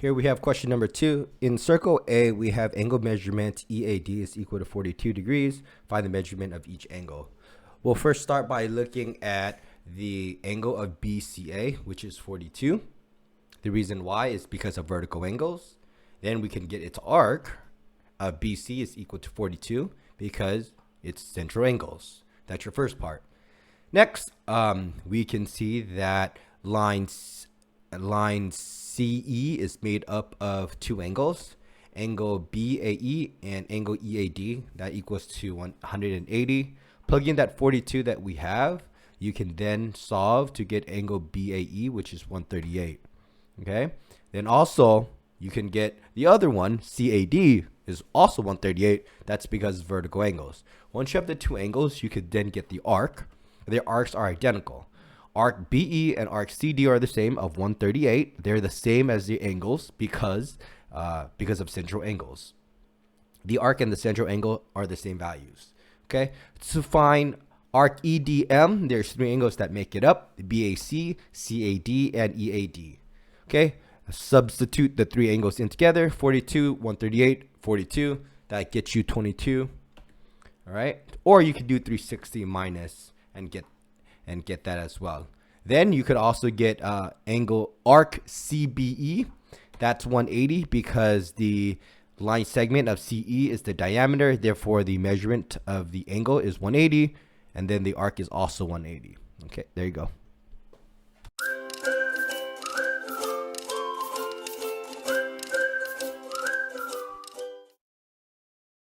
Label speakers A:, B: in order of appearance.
A: Here we have question number 2. In circle A, we have angle measurement EAD is equal to 42 degrees. Find the measurement of each angle. We'll first start by looking at the angle of BCA, which is 42. The reason why is because of vertical angles. Then we can get its arc of BC is equal to 42 because it's central angles. That's your first part. Next, we can see that line CE is made up of two angles, angle BAE and angle EAD. That equals to 180. Plug in that 42 that we have. You can then solve to get angle BAE, which is 138. Okay. Then also you can get the other one, CAD, is also 138. That's because it's vertical angles. Once you have the two angles, you could then get the arc. Their arcs are identical. Arc BE and arc CD are the same of 138. They're the same as the angles because of central angles. The arc and the central angle are the same values. Okay. To find arc EDM, there's three angles that make it up: BAC, CAD, and EAD. Okay. Substitute the three angles in together: 42, 138, 42. That gets you 22. All right. Or you could do 360 minus and get that as well. Then you could also get angle arc CBE. That's 180 because the line segment of CE is the diameter. Therefore, the measurement of the angle is 180. And then the arc is also 180. Okay, there you go.